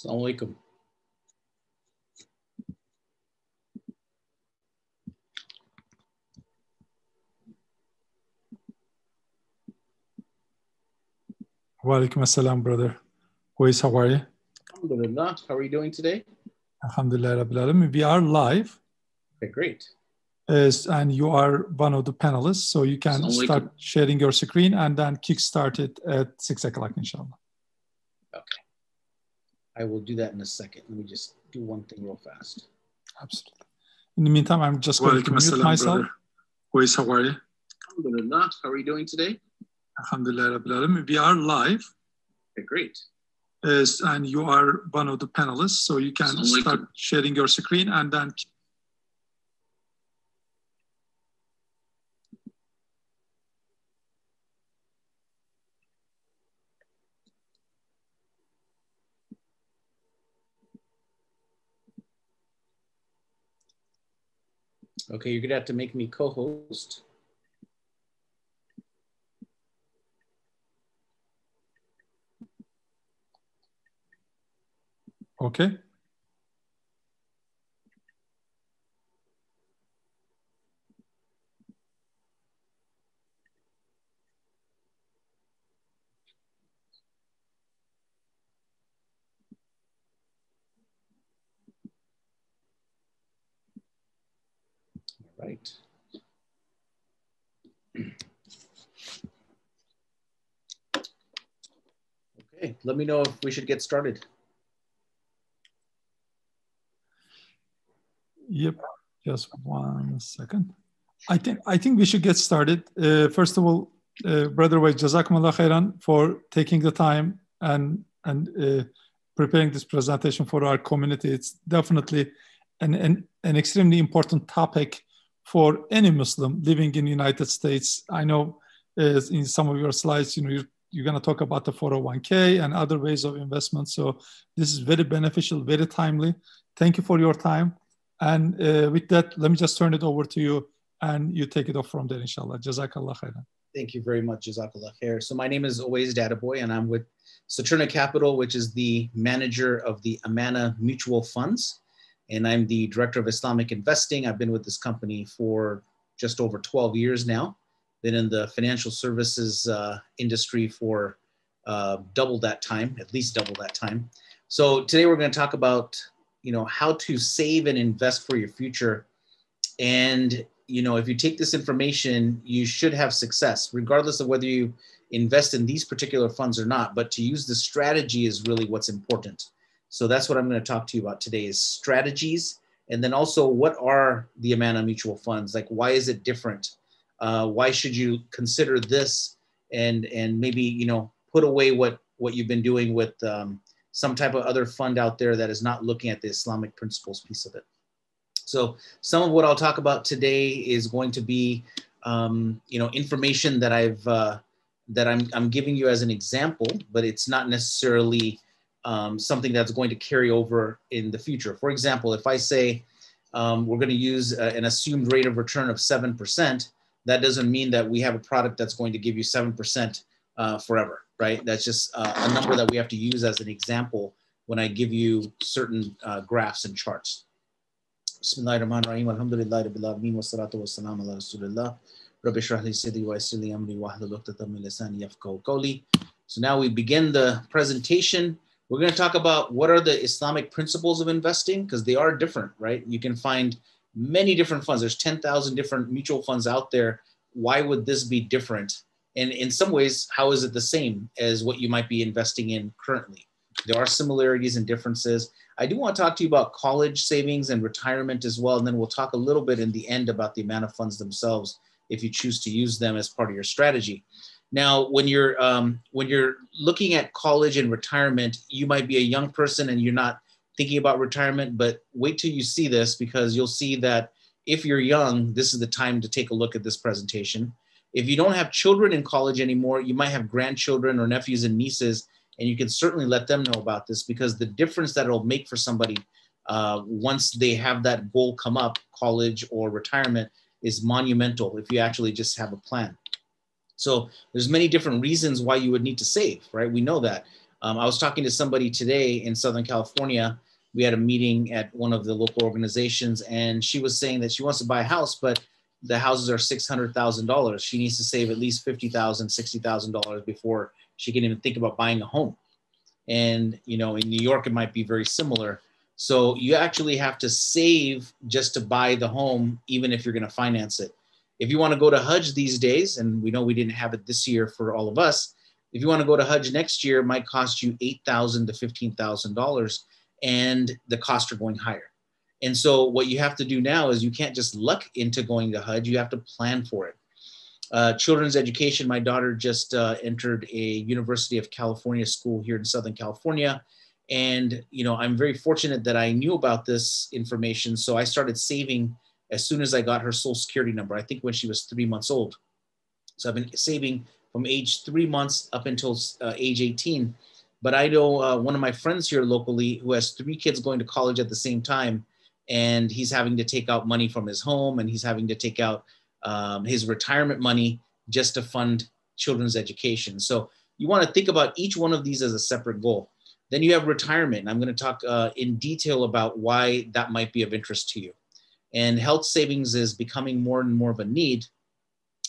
Assalamu alaikum. Wa alaikum assalam, brother. Owaiz, how are you? Alhamdulillah. How are you doing today? Alhamdulillah Rabbil Alamin. We are live. Okay, great. And you are one of the panelists, so you can start sharing your screen and then kickstart it at 6 o'clock, inshallah. Okay. I will do that in a second. Let me just do one thing real fast. Absolutely. In the meantime, I'm just going to mute myself. Owaiz, how are you? Alhamdulillah. How are you doing today? Alhamdulillah Rabbil Alamin. We are live. Okay, great. And you are one of the panelists, so you can start sharing your screen and then. Okay, you're gonna have to make me co-host. Okay. All right. Okay, let me know if we should get started. Yep, just 1 second. I think we should get started. First of all, Brother Owaiz, Jazakumullah khairan for taking the time and preparing this presentation for our community. It's definitely an extremely important topic for any Muslim living in the United States. I know in some of your slides, you're going to talk about the 401k and other ways of investment. So this is very beneficial, very timely. Thank you for your time. And with that, let me just turn it over to you and you take it off from there, inshallah. Jazakallah khairan. Thank you very much, Jazakallah khair. So my name is Owaiz Dadabhoy and I'm with Saturna Capital, which is the manager of the Amana Mutual Funds. And I'm the director of Islamic investing. I've been with this company for just over 12 years now. Been in the financial services industry for double that time, at least double that time. So today we're going to talk about how to save and invest for your future. And, if you take this information, you should have success, regardless of whether you invest in these particular funds or not. But to use the strategy is really what's important. So that's what I'm going to talk to you about today is strategies. And then also, what are the Amana Mutual Funds? Like, why is it different? Why should you consider this and maybe, put away what you've been doing with some type of other fund out there that is not looking at the Islamic principles piece of it. So some of what I'll talk about today is going to be, information that I'm giving you as an example, but it's not necessarily something that's going to carry over in the future. For example, if I say we're going to use an assumed rate of return of 7%, that doesn't mean that we have a product that's going to give you 7% forever, right? That's just a number that we have to use as an example when I give you certain graphs and charts. Bismillahirrahmanirrahim. Alhamdulillah rabbil alamin wassalatu wassalamu ala rasulillah. Rabbi shrah li sadri wa yassir li amri wahlul 'uqdatam min lisani yafqahu qawli. So now we begin the presentation. We're going to talk about what are the Islamic principles of investing, because they are different, right? You can find many different funds. There's 10,000 different mutual funds out there. Why would this be different? And in some ways, how is it the same as what you might be investing in currently? There are similarities and differences. I do want to talk to you about college savings and retirement as well. And then we'll talk a little bit in the end about the Amana funds themselves, if you choose to use them as part of your strategy. Now, when you're looking at college and retirement, you might be a young person and you're not thinking about retirement, but wait till you see this, because you'll see that if you're young, this is the time to take a look at this presentation. If you don't have children in college anymore, you might have grandchildren or nephews and nieces, and you can certainly let them know about this, because the difference that it'll make for somebody once they have that goal come up, college or retirement, is monumental if you actually just have a plan. So there's many different reasons why you would need to save, right? We know that. I was talking to somebody today in Southern California. We had a meeting at one of the local organizations, and she was saying that she wants to buy a house, but the houses are $600,000. She needs to save at least $50,000, $60,000 before she can even think about buying a home. And, you know, in New York, it might be very similar. So you actually have to save just to buy the home, even if you're going to finance it. If you want to go to Hajj these days, and we know we didn't have it this year for all of us, if you want to go to Hajj next year, it might cost you $8,000 to $15,000, and the costs are going higher. And so what you have to do now is you can't just luck into going to Hajj, you have to plan for it. Children's education, my daughter just entered a University of California school here in Southern California. And, you know, I'm very fortunate that I knew about this information. So I started saving as soon as I got her social security number, I think when she was 3 months old. So I've been saving from age 3 months up until age 18. But I know one of my friends here locally who has 3 kids going to college at the same time, and he's having to take out money from his home, and he's having to take out his retirement money just to fund children's education. So you want to think about each one of these as a separate goal. Then you have retirement. And I'm going to talk in detail about why that might be of interest to you. And health savings is becoming more and more of a need.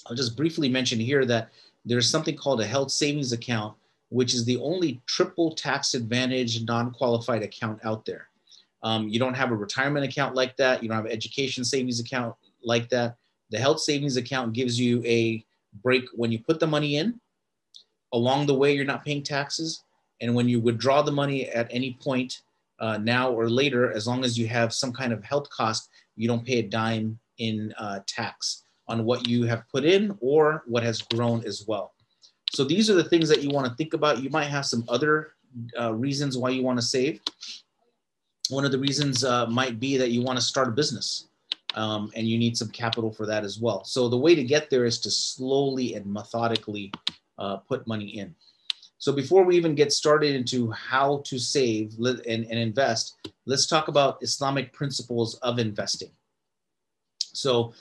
I'll just briefly mention here that there's something called a health savings account, which is the only triple tax advantage non-qualified account out there. You don't have a retirement account like that. You don't have an education savings account like that. The health savings account gives you a break when you put the money in. Along the way, you're not paying taxes. And when you withdraw the money at any point, now or later, as long as you have some kind of health cost, you don't pay a dime in tax on what you have put in or what has grown as well. So these are the things that you want to think about. You might have some other reasons why you want to save. One of the reasons might be that you want to start a business and you need some capital for that as well. So the way to get there is to slowly and methodically put money in. So before we even get started into how to save and invest, let's talk about Islamic principles of investing. So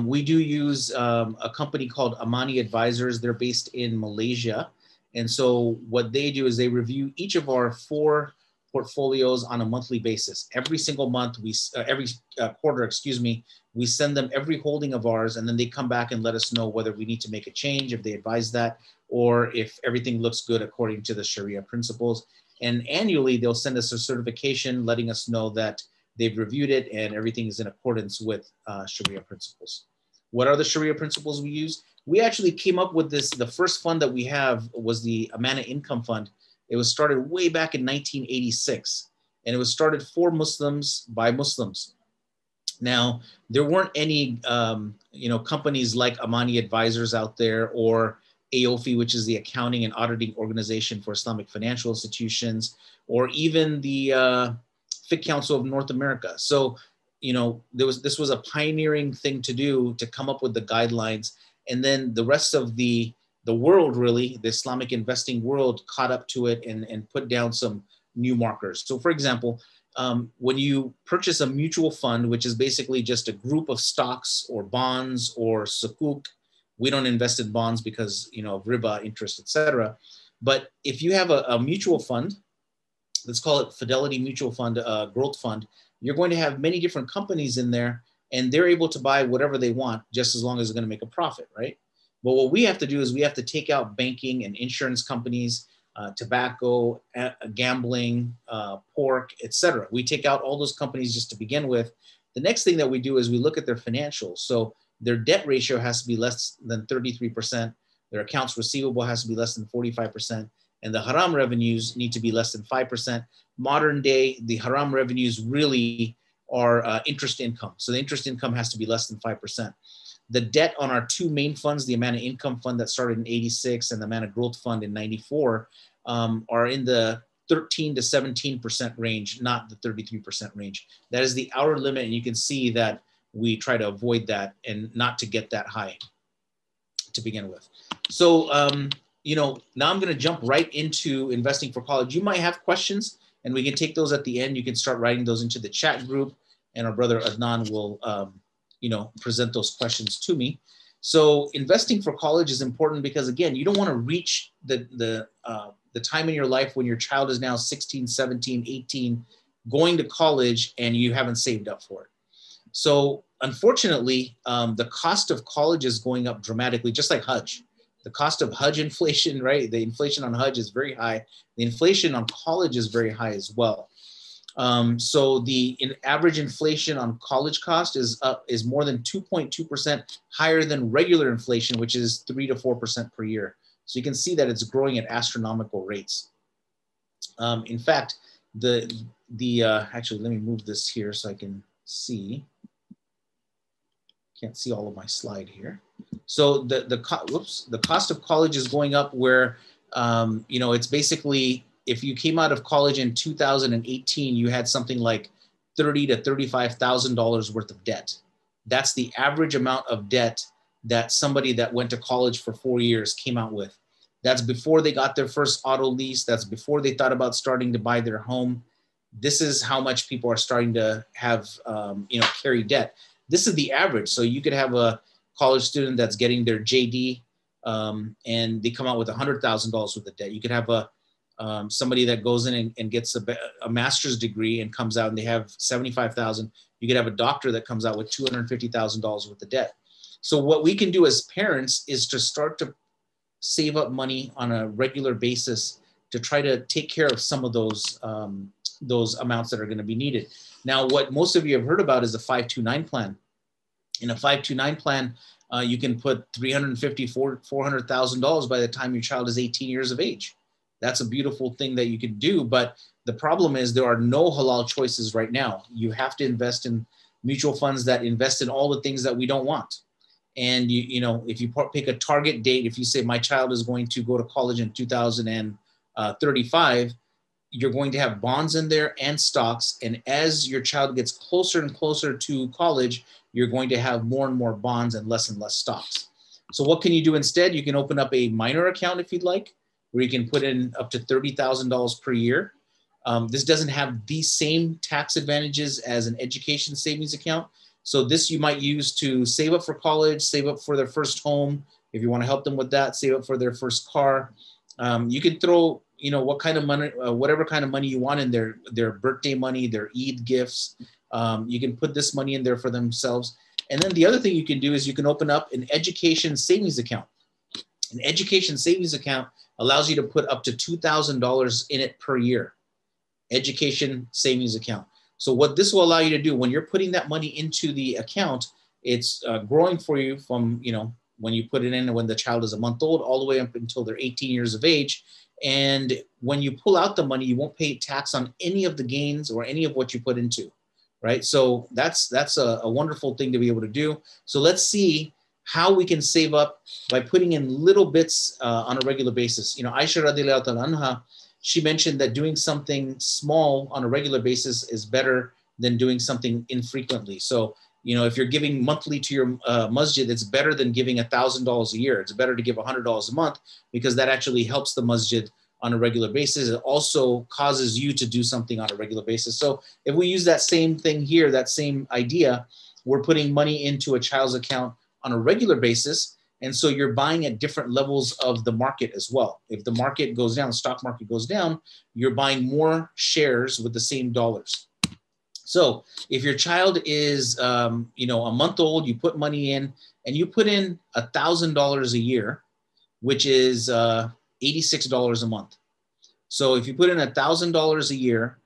we do use a company called Amana Advisors. They're based in Malaysia. And so what they do is they review each of our 4 portfolios on a monthly basis. Every single month, every quarter, we send them every holding of ours, and then they come back and let us know whether we need to make a change, if they advise that, or if everything looks good according to the Sharia principles. And annually, they'll send us a certification letting us know that they've reviewed it and everything is in accordance with Sharia principles. What are the Sharia principles we use? We actually came up with this. The first fund that we have was the Amana Income Fund. It was started way back in 1986, and it was started for Muslims by Muslims. Now, there weren't any companies like Amani Advisors out there, or AOFI, which is the accounting and auditing organization for Islamic financial institutions, or even the Fiqh Council of North America. So, you know, this was a pioneering thing to do, to come up with the guidelines, and then the rest of the world, really, the Islamic investing world, caught up to it and put down some new markers. So, for example, when you purchase a mutual fund, which is basically just a group of stocks or bonds or sukuk, we don't invest in bonds because, you know, of riba, interest, etc. But if you have a mutual fund, let's call it Fidelity Mutual Fund, Growth Fund, you're going to have many different companies in there, and they're able to buy whatever they want, just as long as they're going to make a profit, right? But what we have to do is we have to take out banking and insurance companies, tobacco, gambling, pork, etc. We take out all those companies just to begin with. The next thing that we do is we look at their financials. So their debt ratio has to be less than 33%. Their accounts receivable has to be less than 45%. And the haram revenues need to be less than 5%. Modern day, the haram revenues really are interest income. So the interest income has to be less than 5%. The debt on our 2 main funds, the Amana Income Fund that started in 86 and the Amana Growth Fund in 94, are in the 13 to 17% range, not the 33% range. That is the outer limit, and you can see that we try to avoid that and not to get that high to begin with. So, you know, now I'm going to jump right into investing for college. You might have questions, and we can take those at the end. You can start writing those into the chat group, and our brother Adnan will, you know, present those questions to me. So investing for college is important because, again, you don't want to reach the time in your life when your child is now 16, 17, 18, going to college and you haven't saved up for it. So unfortunately, the cost of college is going up dramatically, just like Hajj. The cost of Hajj inflation, right? The inflation on Hajj is very high. The inflation on college is very high as well. So the average inflation on college cost is more than 2.2% higher than regular inflation, which is 3 to 4% per year. So you can see that it's growing at astronomical rates. In fact, actually, let me move this here so I can see. Can't see all of my slide here. So the cost of college is going up where, it's basically, if you came out of college in 2018, you had something like $30,000 to $35,000 worth of debt. That's the average amount of debt that somebody that went to college for 4 years came out with. That's before they got their first auto lease. That's before they thought about starting to buy their home. This is how much people are starting to have, carry debt. This is the average. So you could have a college student that's getting their JD and they come out with $100,000 worth of debt. You could have somebody that goes in and gets a master's degree and comes out and they have $75,000. You could have a doctor that comes out with $250,000 worth of debt. So what we can do as parents is to start to save up money on a regular basis to try to take care of some of those amounts that are going to be needed. Now, what most of you have heard about is the 529 plan. In a 529 plan, you can put $350,000, $400,000 by the time your child is 18 years of age. That's a beautiful thing that you can do. But the problem is there are no halal choices right now. You have to invest in mutual funds that invest in all the things that we don't want. And if you pick a target date, if you say my child is going to go to college in 2035, you're going to have bonds in there and stocks. And as your child gets closer and closer to college, you're going to have more and more bonds and less stocks. So what can you do instead? You can open up a minor account if you'd like, where you can put in up to $30,000 per year. This doesn't have the same tax advantages as an education savings account. So this you might use to save up for college, save up for their first home. If you want to help them with that, save up for their first car. You can throw, what kind of money, whatever kind of money you want in their birthday money, their Eid gifts. You can put this money in there for themselves. And then the other thing you can do is you can open up an education savings account. An education savings account allows you to put up to $2,000 in it per year. Education savings account. So what this will allow you to do when you're putting that money into the account, it's growing for you from, when you put it in when the child is a month old all the way up until they're 18 years of age. And when you pull out the money, you won't pay tax on any of the gains or any of what you put into, right? So that's a wonderful thing to be able to do. So let's see how we can save up by putting in little bits on a regular basis. Aisha radiallahu ta'ala anha, she mentioned that doing something small on a regular basis is better than doing something infrequently. So, if you're giving monthly to your masjid, it's better than giving $1,000 a year. It's better to give $100 a month because that actually helps the masjid on a regular basis. It also causes you to do something on a regular basis. So if we use that same thing here, that same idea, we're putting money into a child's account on a regular basis. And so you're buying at different levels of the market as well. If the market goes down, the stock market goes down, you're buying more shares with the same dollars. So if your child is, a month old, you put money in and you put in $1,000 a year, which is $86 a month. So if you put in $1,000 a year,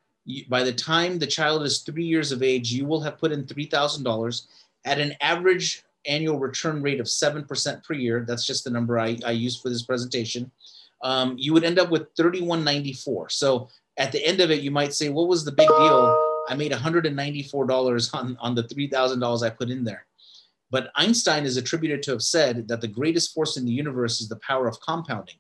by the time the child is 3 years of age, you will have put in $3,000 at an average annual return rate of 7% per year. That's just the number I used for this presentation. You would end up with $31.94. So at the end of it, you might say, what was the big deal? I made $194 on the $3,000 I put in there. But Einstein is attributed to have said that the greatest force in the universe is the power of compounding.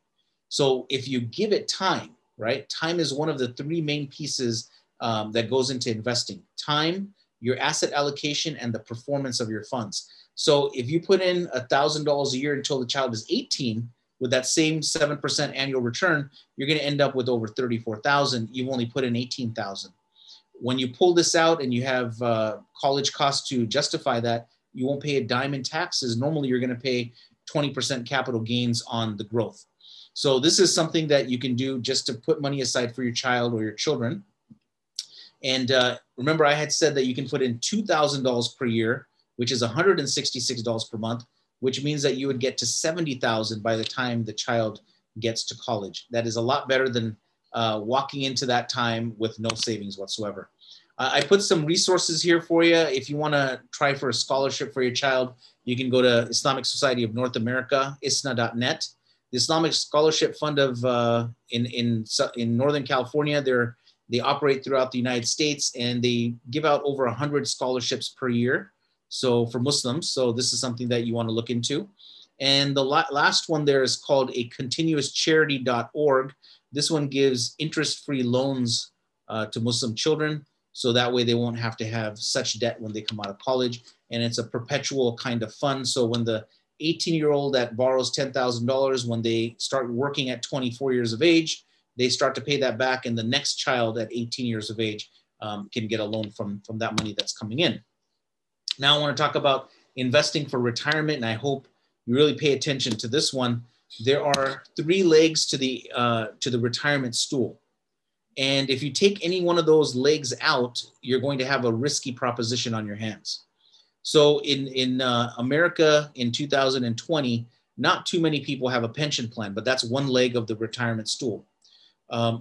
So if you give it time, right? Time is one of the three main pieces that goes into investing. Time, your asset allocation, and the performance of your funds. So if you put in $1,000 a year until the child is 18, with that same 7% annual return, you're going to end up with over 34,000. You've only put in 18,000. When you pull this out and you have college costs to justify that, You won't pay a dime in taxes. Normally, you're going to pay 20% capital gains on the growth. So this is something that you can do just to put money aside for your child or your children. And remember, I had said that you can put in $2,000 per year, which is $166 per month, which means that you would get to $70,000 by the time the child gets to college. That is a lot better than walking into that time with no savings whatsoever. I put some resources here for you. If you want to try for a scholarship for your child, you can go to Islamic Society of North America, isna.net. The Islamic Scholarship Fund of in Northern California, they operate throughout the United States, and they give out over 100 scholarships per year. So for Muslims, so this is something that you want to look into. And the last one there is called a continuouscharity.org. This one gives interest-free loans to Muslim children. So that way they won't have to have such debt when they come out of college. And it's a perpetual kind of fund. So when the 18-year-old that borrows $10,000, when they start working at 24 years of age, they start to pay that back, and the next child at 18 years of age can get a loan from that money that's coming in. Now I want to talk about investing for retirement, and I hope you really pay attention to this one. There are 3 legs to the retirement stool. And if you take any one of those legs out, you're going to have a risky proposition on your hands. So in America in 2020, not too many people have a pension plan, but that's one leg of the retirement stool.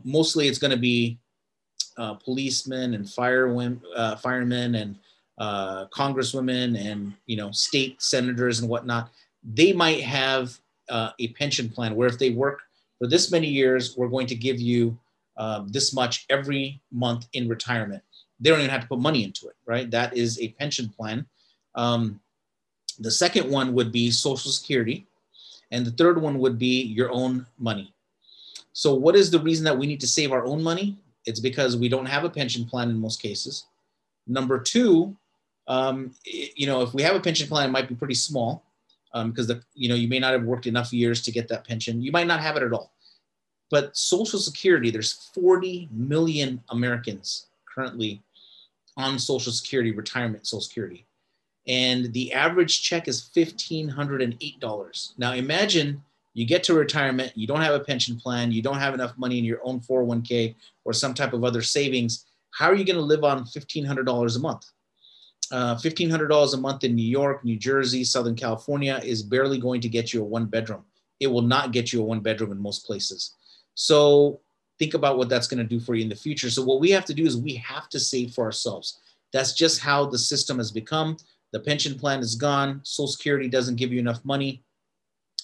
Mostly it's going to be policemen and firemen and congresswomen and state senators and whatnot. They might have a pension plan where if they work for this many years, we're going to give you this much every month in retirement. They don't even have to put money into it, right? That is a pension plan. The second one would be Social Security. And the third one would be your own money. So what is the reason that we need to save our own money? It's because we don't have a pension plan in most cases. Number 2, if we have a pension plan, it might be pretty small because you may not have worked enough years to get that pension. You might not have it at all. But Social Security, there's 40 million Americans currently on Social Security, retirement Social Security. And the average check is $1,508. Now imagine you get to retirement, you don't have a pension plan, you don't have enough money in your own 401k or some type of other savings. How are you going to live on $1,500 a month? $1,500 a month in New York, New Jersey, Southern California is barely going to get you a 1-bedroom. It will not get you a 1-bedroom in most places. So think about what that's going to do for you in the future. So what we have to do is we have to save for ourselves. That's just how the system has become. The pension plan is gone. Social Security doesn't give you enough money.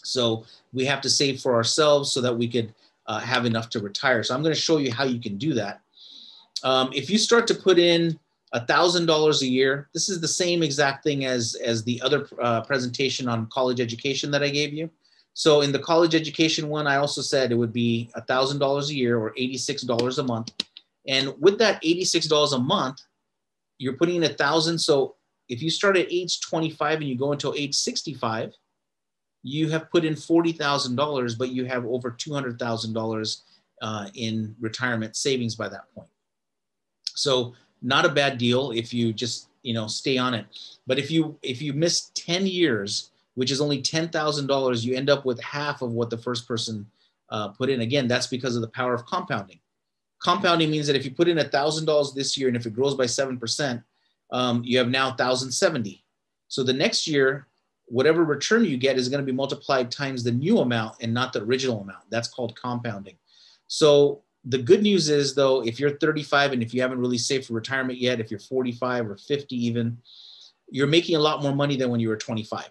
So we have to save for ourselves so that we could have enough to retire. So I'm going to show you how you can do that. If you start to put in $1,000 a year, this is the same exact thing as the other presentation on college education that I gave you. So in the college education one, I also said it would be $1,000 a year or $86 a month. And with that $86 a month, you're putting in 1,000. So if you start at age 25 and you go until age 65, you have put in $40,000, but you have over $200,000 in retirement savings by that point. So not a bad deal if you just stay on it. But if you miss 10 years, which is only $10,000, you end up with half of what the first person put in. Again, that's because of the power of compounding. Compounding means that if you put in $1,000 this year and if it grows by 7%, you have now 1,070. So the next year, whatever return you get is going to be multiplied times the new amount and not the original amount. That's called compounding. So the good news is, though, if you're 35 and if you haven't really saved for retirement yet, if you're 45 or 50 even, you're making a lot more money than when you were 25.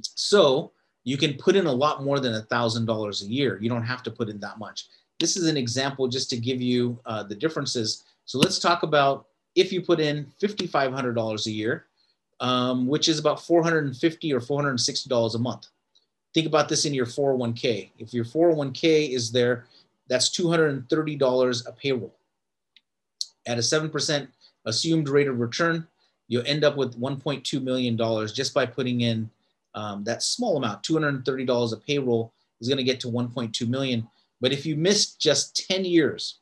So you can put in a lot more than $1,000 a year. You don't have to put in that much. This is an example just to give you the differences. So let's talk about if you put in $5,500 a year, which is about $450 or $460 a month. Think about this in your 401k. If your 401k is there, that's $230 a payroll. At a 7% assumed rate of return, you'll end up with $1.2 million just by putting in that small amount. $230 a payroll is going to get to $1.2 million. But if you miss just 10 years,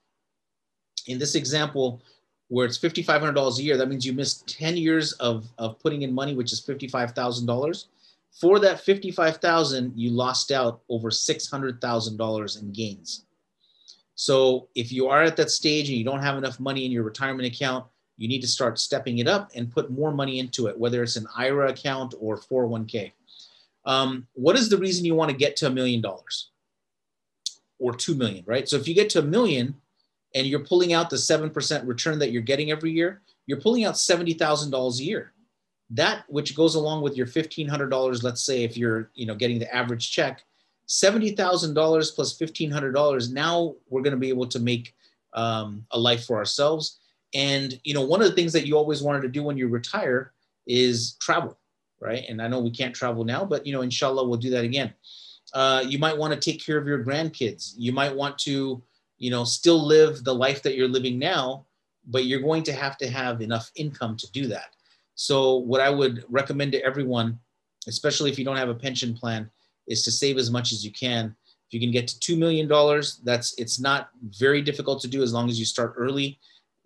in this example, where it's $5,500 a year, that means you missed 10 years of putting in money, which is $55,000. For that $55,000, you lost out over $600,000 in gains. So if you are at that stage and you don't have enough money in your retirement account, you need to start stepping it up and put more money into it, whether it's an IRA account or 401k. What is the reason you want to get to $1 million or 2 million, right? So if you get to $1 million and you're pulling out the 7% return that you're getting every year, you're pulling out $70,000 a year. That, which goes along with your $1,500, let's say if you're getting the average check, $70,000 plus $1,500. Now we're going to be able to make a life for ourselves. And one of the things that you always wanted to do when you retire is travel, right? And I know we can't travel now, but inshallah we'll do that again. You might want to take care of your grandkids. You might want to still live the life that you're living now, but you're going to have enough income to do that. So what I would recommend to everyone, especially if you don't have a pension plan, is to save as much as you can. If you can get to $2 million, it's not very difficult to do as long as you start early.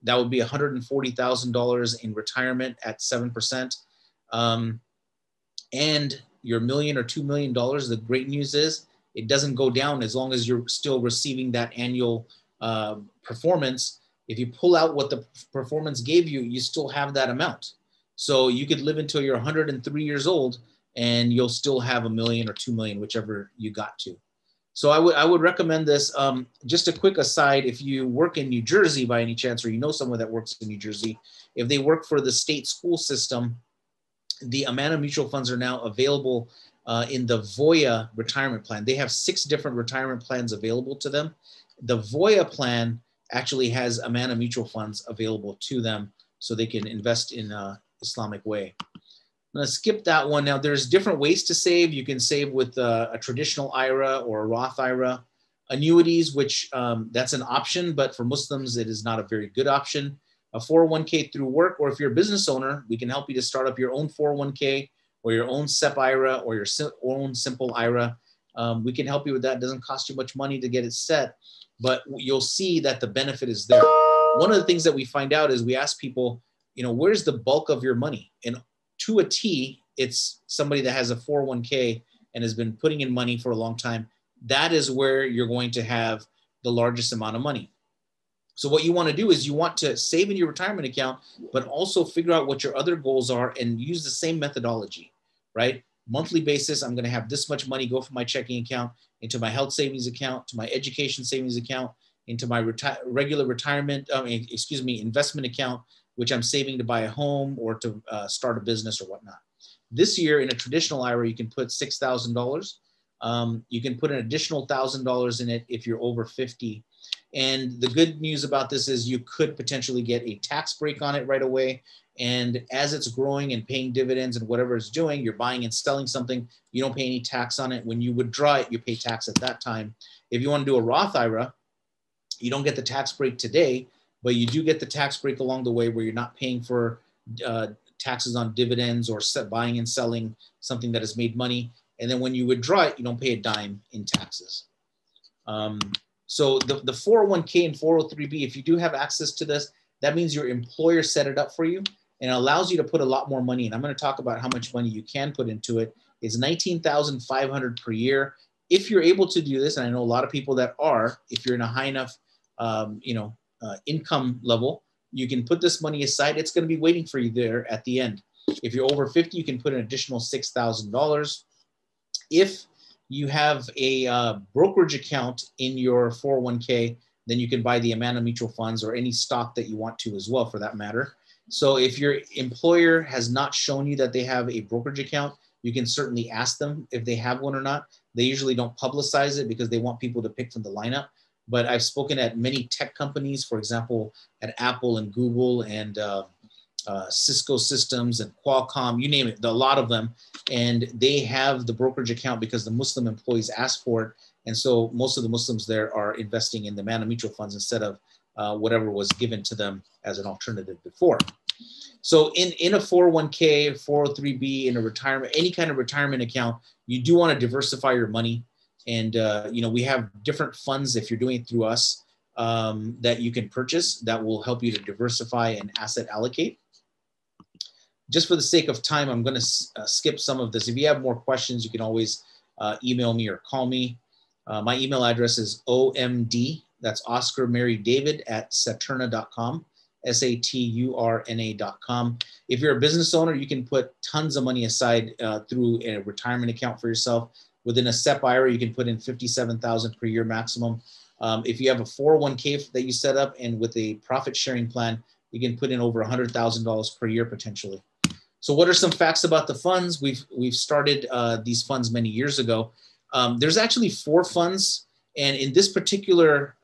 That would be $140,000 in retirement at 7%. And your $1 million or $2 million, the great news is it doesn't go down as long as you're still receiving that annual performance. If you pull out what the performance gave you, you still have that amount. So you could live until you're 103 years old and you'll still have $1 million or 2 million, whichever you got to. So I would recommend this. Just a quick aside, if you work in New Jersey by any chance, or someone that works in New Jersey, if they work for the state school system, the Amana Mutual Funds are now available in the Voya retirement plan. They have 6 different retirement plans available to them. The Voya plan actually has Amana Mutual Funds available to them so they can invest in Islamic way. I'm going to skip that one. Now, there's different ways to save. You can save with a traditional IRA or a Roth IRA. Annuities, which that's an option, but for Muslims, it is not a very good option. A 401k through work, or if you're a business owner, we can help you to start up your own 401k or your own SEP IRA or your own simple IRA. We can help you with that. It doesn't cost you much money to get it set, but you'll see that the benefit is there. One of the things that we find out is we ask people, where's the bulk of your money? And to a T, it's somebody that has a 401k and has been putting in money for a long time. That is where you're going to have the largest amount of money. So what you want to do is you want to save in your retirement account, but also figure out what your other goals are and use the same methodology, right? Monthly basis, I'm going to have this much money go from my checking account into my health savings account, to my education savings account, into my regular retirement, investment account, which I'm saving to buy a home or to start a business or whatnot. This year in a traditional IRA, you can put $6,000. You can put an additional $1,000 in it if you're over 50. And the good news about this is you could potentially get a tax break on it right away. And as it's growing and paying dividends and whatever it's doing, you're buying and selling something, you don't pay any tax on it. When you withdraw it, you pay tax at that time. If you want to do a Roth IRA, you don't get the tax break today, but you do get the tax break along the way where you're not paying for taxes on dividends or buying and selling something that has made money. And then when you withdraw it, you don't pay a dime in taxes. So the 401k and 403b, if you do have access to this, that means your employer set it up for you and it allows you to put a lot more money in. I'm going to talk about how much money you can put into it. It's $19,500 per year. If you're able to do this, and I know a lot of people that are, if you're in a high enough, income level, you can put this money aside. It's going to be waiting for you there at the end. If you're over 50, you can put an additional $6,000. If you have a brokerage account in your 401k, then you can buy the Amana Mutual Funds or any stock that you want to as well, for that matter. So if your employer has not shown you that they have a brokerage account, you can certainly ask them if they have one or not. They usually don't publicize it because they want people to pick from the lineup. But I've spoken at many tech companies, for example, at Apple and Google and Cisco Systems and Qualcomm, you name it, a lot of them. And they have the brokerage account because the Muslim employees ask for it. And so most of the Muslims there are investing in the Amana Mutual Funds instead of whatever was given to them as an alternative before. So in a 401k, 403b, in a retirement, any kind of retirement account, you do want to diversify your money. And, we have different funds if you're doing it through us. that you can purchase that will help you to diversify and asset allocate. Just for the sake of time, I'm going to skip some of this. If you have more questions, you can always email me or call me. My email address is OMD, that's Oscar Mary David at Saturna.com, Saturna.com. If you're a business owner, you can put tons of money aside through a retirement account for yourself. Within a SEP IRA, you can put in $57,000 per year maximum. If you have a 401k that you set up and with a profit sharing plan, you can put in over $100,000 per year potentially. So what are some facts about the funds? We've started these funds many years ago. There's actually 4 funds. And in this particular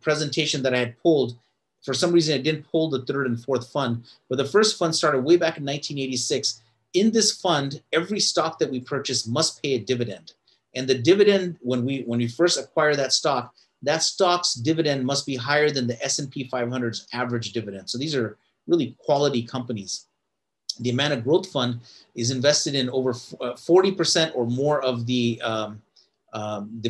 presentation that I had pulled, for some reason, I didn't pull the 3rd and 4th fund, but the first fund started way back in 1986. In this fund, every stock that we purchase must pay a dividend. And the dividend, when we first acquire that stock's dividend must be higher than the S&P 500's average dividend. So these are really quality companies. The Amana Growth Fund is invested in over 40% or more of the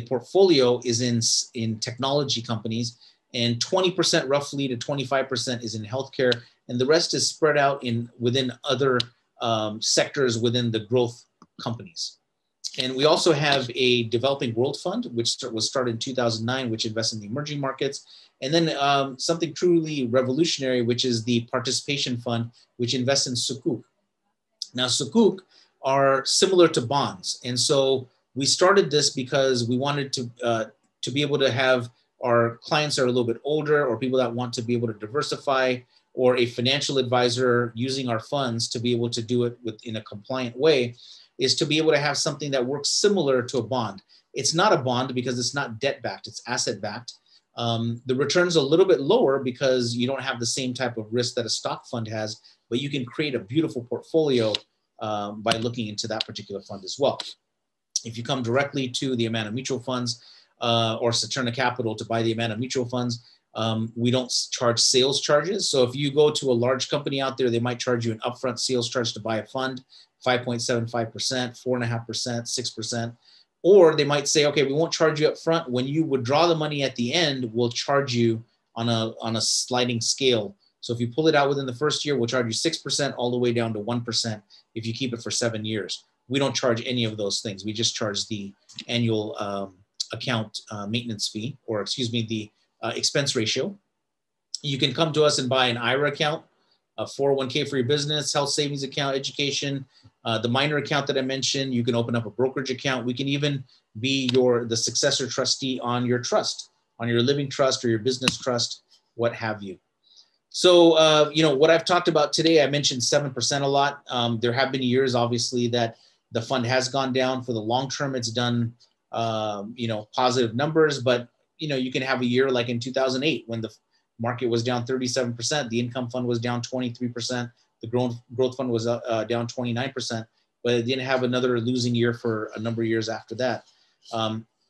portfolio is in technology companies, and 20% roughly to 25% is in healthcare, and the rest is spread out within other sectors within the growth companies. And we also have a developing world fund, which was started in 2009, which invests in the emerging markets. And then something truly revolutionary, which is the participation fund, which invests in sukuk. Now, sukuk are similar to bonds. And so we started this because we wanted to be able to have our clients that are a little bit older or people that want to be able to diversify, or a financial advisor using our funds to be able to do it in a compliant way, is to be able to have something that works similar to a bond. It's not a bond because it's not debt-backed, it's asset-backed. The return's a little bit lower because you don't have the same type of risk that a stock fund has, but you can create a beautiful portfolio by looking into that particular fund as well. If you come directly to the Amana Mutual Funds or Saturna Capital to buy the Amana Mutual Funds, we don't charge sales charges. So if you go to a large company out there, they might charge you an upfront sales charge to buy a fund, 5.75%, 4.5%, 6%. Or they might say, okay, we won't charge you up front. When you withdraw the money at the end, we'll charge you on a sliding scale. So if you pull it out within the first year, we'll charge you 6% all the way down to 1% if you keep it for 7 years. We don't charge any of those things. We just charge the annual account maintenance fee, or excuse me, the expense ratio. You can come to us and buy an IRA account, a 401k for your business, health savings account, education, the minor account that I mentioned. You can open up a brokerage account. We can even be the successor trustee on your trust, on your living trust or your business trust, what have you. So, you know, what I've talked about today, I mentioned 7% a lot. There have been years, obviously, that the fund has gone down. For the long term, it's done, you know, positive numbers. But, you know, you can have a year like in 2008 when the market was down 37%, the income fund was down 23%, the growth fund was down 29%, but it didn't have another losing year for a number of years after that.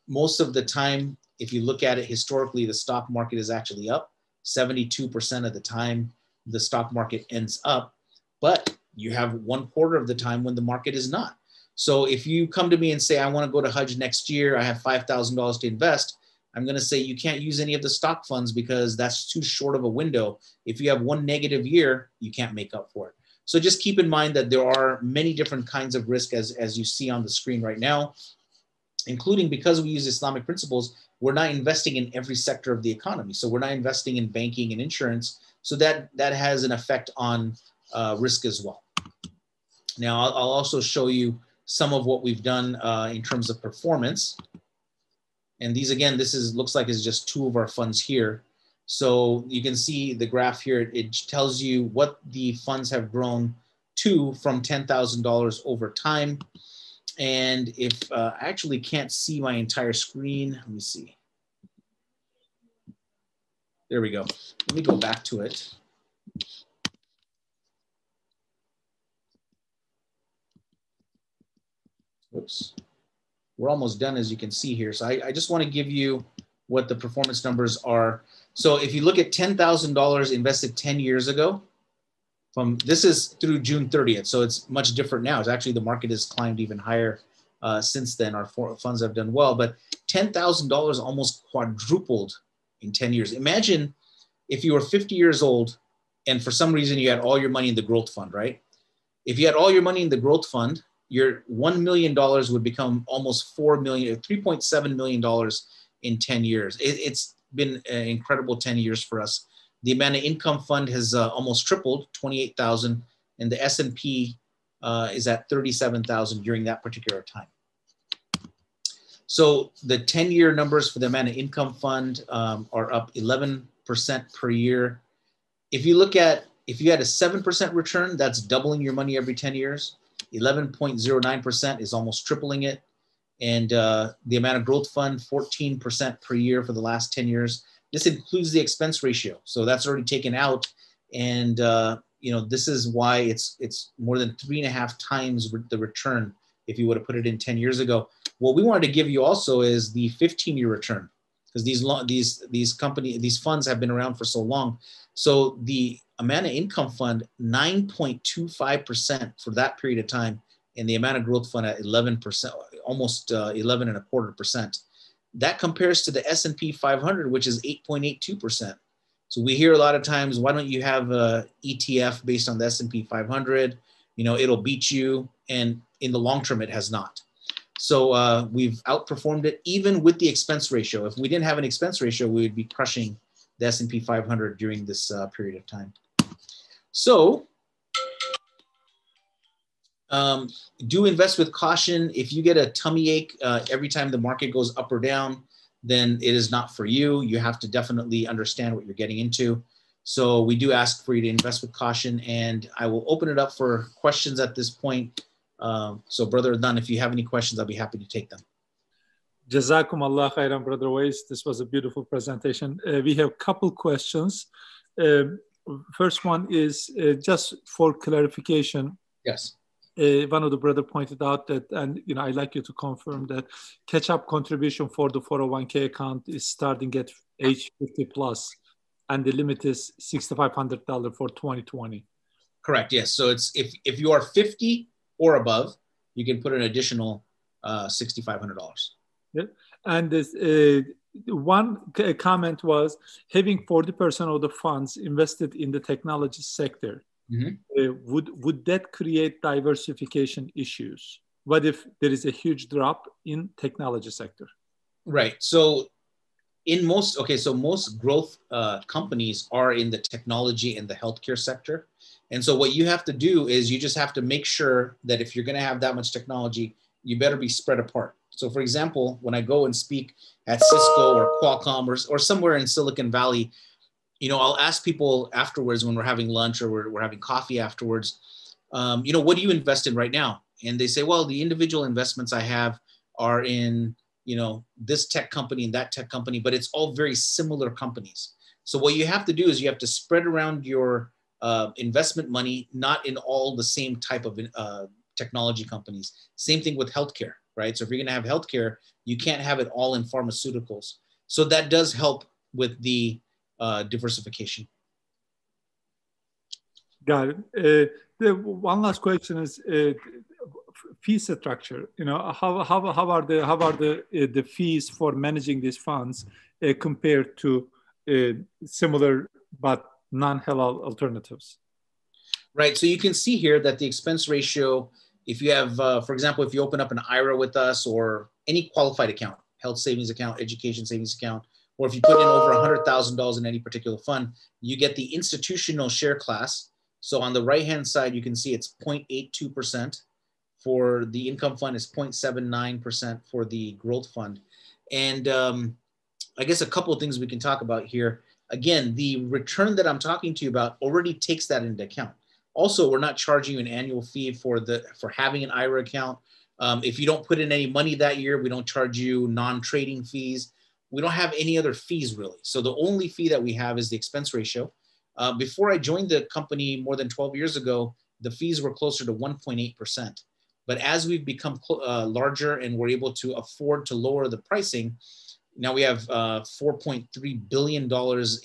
Most of the time, if you look at it historically, the stock market is actually up. 72% of the time, the stock market ends up, but you have 1/4 of the time when the market is not. So if you come to me and say, I want to go to Hajj next year, I have $5,000 to invest, I'm going to say you can't use any of the stock funds because that's too short of a window. If you have one negative year, you can't make up for it. So just keep in mind that there are many different kinds of risk as you see on the screen right now, including because we use Islamic principles, we're not investing in every sector of the economy. So we're not investing in banking and insurance. So that has an effect on risk as well. Now, I'll also show you some of what we've done in terms of performance. And these, again, looks like it's just 2 of our funds here. So you can see the graph here. It tells you what the funds have grown to from $10,000 over time. And if I actually can't see my entire screen, let me see. There we go. Let me go back to it. Whoops. We're almost done, as you can see here. So I just want to give you what the performance numbers are. So if you look at $10,000 invested 10 years ago, this is through June 30th. So it's much different now. It's actually, the market has climbed even higher since then. Our funds have done well, but $10,000 almost quadrupled in 10 years. Imagine if you were 50 years old and for some reason you had all your money in the growth fund, right? If you had all your money in the growth fund, your $1 million would become almost $4 million, $3.7 million in 10 years. It's been an incredible 10 years for us. The Amana Income Fund has almost tripled, 28,000, and the S&P is at 37,000 during that particular time. So the 10-year numbers for the Amana Income Fund are up 11% per year. If you had a 7% return, that's doubling your money every 10 years. 11.09% is almost tripling it. And the Amana Growth Fund, 14% per year for the last 10 years. This includes the expense ratio. So that's already taken out. And this is why it's more than 3.5 times the return if you would have put it in 10 years ago. What we wanted to give you also is the 15-year return, because these funds have been around for so long. So the Amana Income Fund, 9.25% for that period of time, and the Amana Growth Fund at 11%, almost 11.25%. That compares to the S&P 500, which is 8.82%. So we hear a lot of times, why don't you have a ETF based on the S&P 500? It'll beat you. And in the long term, it has not. So we've outperformed it even with the expense ratio. If we didn't have an expense ratio, we would be crushing the S&P 500 during this period of time. So do invest with caution. If you get a tummy ache every time the market goes up or down, then it is not for you. You have to definitely understand what you're getting into. So we do ask for you to invest with caution, and I will open it up for questions at this point. So Brother Adnan, if you have any questions, I'll be happy to take them. Jazakum Allah khairan, Brother Owaiz. This was a beautiful presentation. We have a couple questions. First one is just for clarification. Yes. One of the brother pointed out that, and I'd like you to confirm that catch-up contribution for the 401k account is starting at age 50 plus, and the limit is $6,500 for 2020. Correct. Yes. So it's if you are 50 or above, you can put an additional $6,500. Yeah. And this, one comment was having 40% of the funds invested in the technology sector. Mm-hmm. Would that create diversification issues? What if there is a huge drop in technology sector? Right. So most growth companies are in the technology and the healthcare sector. And so what you have to do is you just have to make sure that if you're going to have that much technology, you better be spread apart. So for example, when I go and speak at Cisco or Qualcomm or somewhere in Silicon Valley, I'll ask people afterwards when we're having lunch or we're having coffee afterwards, what do you invest in right now? And they say, well, the individual investments I have are in, this tech company and that tech company, but it's all very similar companies. So what you have to do is you have to spread around your investment money, not in all the same type of technology companies. Same thing with healthcare, right? So if you're going to have healthcare, you can't have it all in pharmaceuticals. So that does help with the diversification. Got it. The one last question is fee structure. How are the fees for managing these funds compared to similar but non-halal alternatives? Right. So you can see here that the expense ratio, if you have, for example, if you open up an IRA with us or any qualified account, health savings account, education savings account, or if you put in over $100,000 in any particular fund, you get the institutional share class. So on the right-hand side, you can see it's 0.82% for the income fund, is 0.79% for the growth fund. And I guess a couple of things we can talk about here. Again, the return that I'm talking to you about already takes that into account. Also, we're not charging you an annual fee for having an IRA account. If you don't put in any money that year, we don't charge you non-trading fees. We don't have any other fees really. So the only fee that we have is the expense ratio. Before I joined the company more than 12 years ago, the fees were closer to 1.8%. But as we've become larger and we're able to afford to lower the pricing, now we have $4.3 billion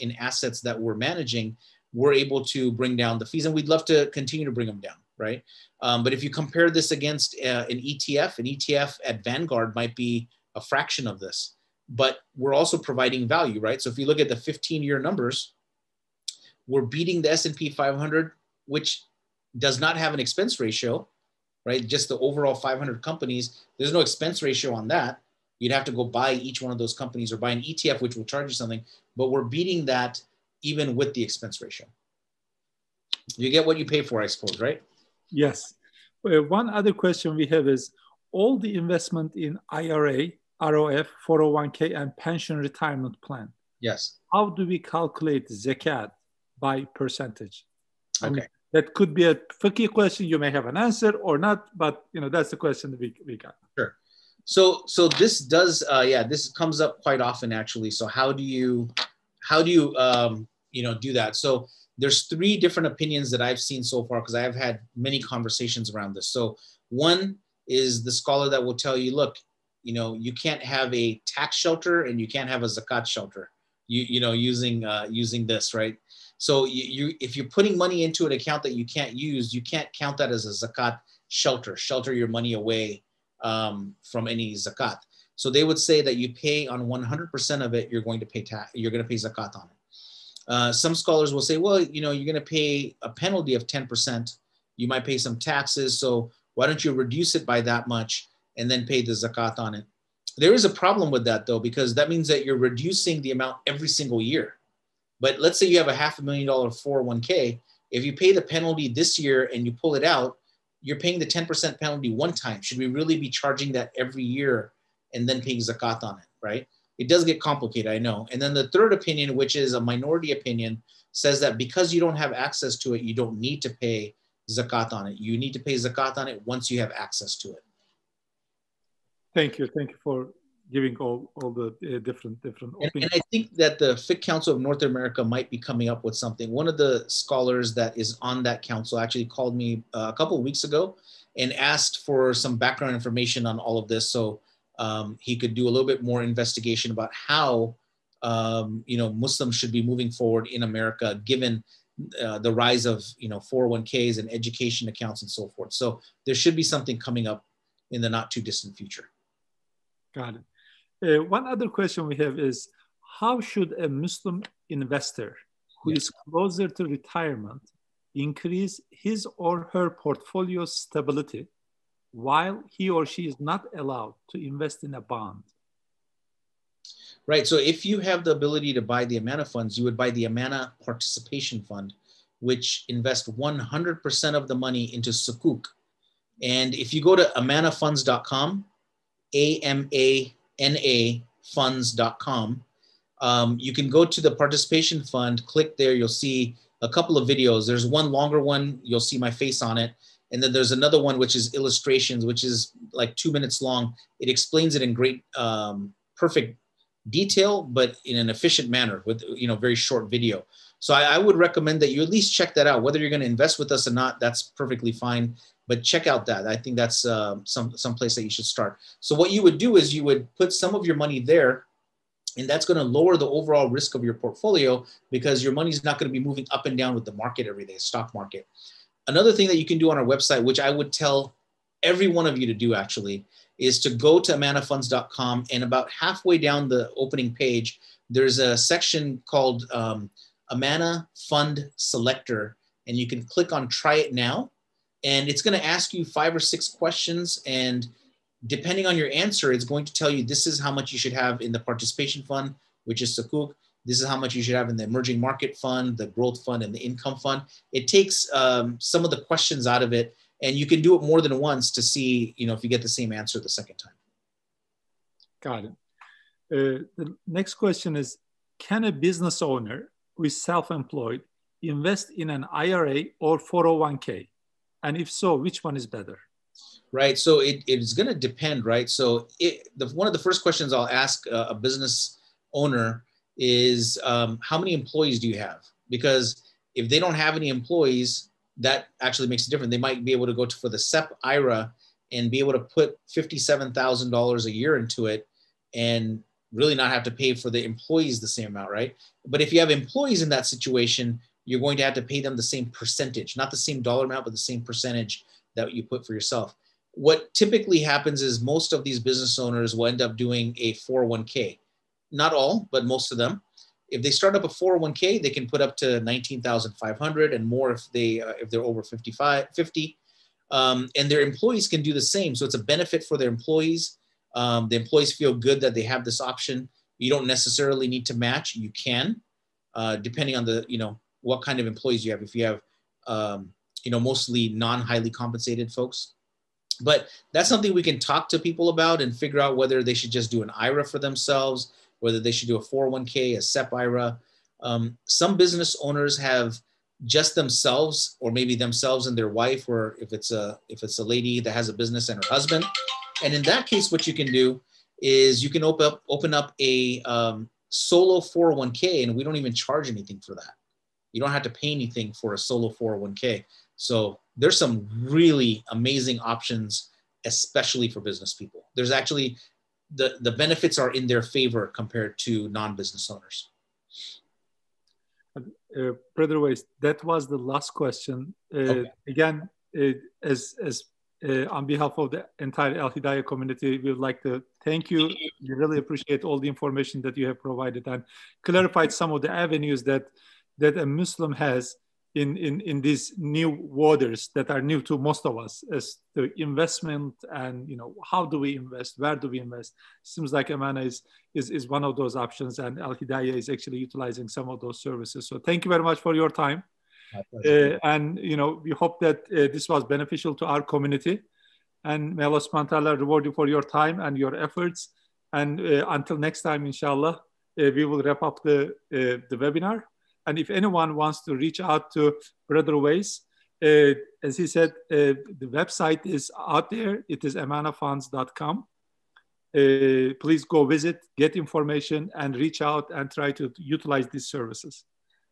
in assets that we're managing. We're able to bring down the fees, and we'd love to continue to bring them down, right? But if you compare this against an ETF at Vanguard might be a fraction of this. but we're also providing value, right? So if you look at the 15-year numbers, we're beating the S&P 500, which does not have an expense ratio, right? Just the overall 500 companies, there's no expense ratio on that. You'd have to go buy each one of those companies or buy an ETF, which will charge you something, but we're beating that even with the expense ratio. You get what you pay for, I suppose, right? Yes. One other question we have is, all the investment in IRA, ROF, 401k, and pension retirement plan. Yes. How do we calculate zakat by percentage? Okay. I mean, that could be a tricky question. You may have an answer or not, but that's the question that we got. Sure. So this does, this comes up quite often actually. So how do you do that? So there's 3 different opinions that I've seen so far, because I have had many conversations around this. So one is the scholar that will tell you, look, you can't have a tax shelter and you can't have a zakat shelter, using this, right? So if you're putting money into an account that you can't use, you can't count that as a zakat shelter your money away from any zakat. So they would say that you pay on 100% of it, you're going to pay zakat on it. Some scholars will say, well, you're going to pay a penalty of 10%. You might pay some taxes. So why don't you reduce it by that much and then pay the zakat on it? There is a problem with that though, because that means that you're reducing the amount every single year. But let's say you have a $500,000 401k. If you pay the penalty this year and you pull it out, you're paying the 10% penalty one time. Should we really be charging that every year and then paying zakat on it, right? It does get complicated, I know. And then the third opinion, which is a minority opinion, says that because you don't have access to it, you don't need to pay zakat on it. You need to pay zakat on it once you have access to it. Thank you. Thank you for giving all the different opinions. And I think that the Fiqh Council of North America might be coming up with something. One of the scholars that is on that council actually called me a couple of weeks ago and asked for some background information on all of this, so he could do a little bit more investigation about how Muslims should be moving forward in America, given the rise of 401ks and education accounts and so forth. So there should be something coming up in the not too distant future. Got it. One other question we have is, how should a Muslim investor who is closer to retirement increase his or her portfolio stability while he or she is not allowed to invest in a bond? Right. So if you have the ability to buy the Amana funds, you would buy the Amana Participation Fund, which invests 100% of the money into Sukuk. And if you go to amanafunds.com, AMANA funds.com, you can go to the participation fund, click there, you'll see a couple of videos. There's one longer one, you'll see my face on it. And then there's another one, which is illustrations, which is like 2 minutes long. It explains it in great, perfect detail, but in an efficient manner with, very short video. So I would recommend that you at least check that out. Whether you're going to invest with us or not, that's perfectly fine. But check out that. I think that's some place that you should start. So what you would do is you would put some of your money there, and that's going to lower the overall risk of your portfolio because your money's not going to be moving up and down with the market every day, stock market. Another thing that you can do on our website, which I would tell every one of you to do actually, is to go to amanafunds.com, and about halfway down the opening page, there's a section called Amana Fund Selector, and you can click on Try It Now. And it's going to ask you 5 or 6 questions. And depending on your answer, it's going to tell you this is how much you should have in the participation fund, which is Sukuk. This is how much you should have in the emerging market fund, the growth fund, and the income fund. It takes some of the questions out of it. And you can do it more than once to see, if you get the same answer the second time. Got it. The next question is, can a business owner who is self-employed invest in an IRA or 401k? And if so, which one is better? Right. So it's going to depend, right? So one of the first questions I'll ask a business owner is, how many employees do you have? Because if they don't have any employees, that actually makes a difference. They might be able to go for the SEP IRA and be able to put $57,000 a year into it and really not have to pay for the employees the same amount, right? But if you have employees in that situation, you're going to have to pay them the same percentage, not the same dollar amount, but the same percentage that you put for yourself. What typically happens is most of these business owners will end up doing a 401k. not all, but most of them. If they start up a 401k, they can put up to 19,500 and more if they're over 50. And their employees can do the same. So it's a benefit for their employees. The employees feel good that they have this option. You don't necessarily need to match. You can, depending on what kind of employees you have. If you have, mostly non-highly compensated folks. But that's something we can talk to people about and figure out whether they should just do an IRA for themselves, whether they should do a 401k, a SEP IRA. Some business owners have just themselves, or maybe themselves and their wife, or if it's a lady that has a business and her husband. And in that case, what you can do is you can open up a solo 401k, and we don't even charge anything for that. You don't have to pay anything for a solo 401k. So there's some really amazing options, especially for business people. There's actually, the benefits are in their favor compared to non-business owners. Brother Owaiz, that was the last question. Okay. Again, on behalf of the entire Al-Hidaya community, we would like to thank you. We really appreciate all the information that you have provided and clarified some of the avenues that a Muslim has in these new waters that are new to most of us, as the investment and how do we invest, where do we invest. Seems like Amana is one of those options, and Al-Hidaya is actually utilizing some of those services. So thank you very much for your time. And we hope that this was beneficial to our community, and may Allah subhanahu wa ta'ala reward you for your time and your efforts. And until next time, inshallah, we will wrap up the webinar. And if anyone wants to reach out to Brother Owaiz, as he said, the website is out there. It is amanafunds.com. Please go visit, get information, and reach out and try to utilize these services.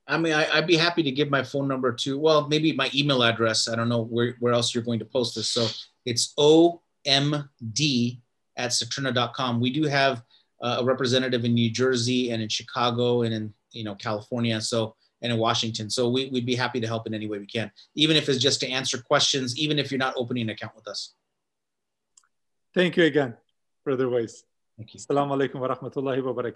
I mean, I'd be happy to give my phone number too. Well, maybe my email address. I don't know where else you're going to post this. So it's omd@saturna.com. We do have a representative in New Jersey and in Chicago and in California, and in Washington. So we'd be happy to help in any way we can, even if it's just to answer questions, even if you're not opening an account with us. Thank you again, Brother Owaiz. Thank you. Assalamu alaikum wa rahmatullahi wa barakatuh.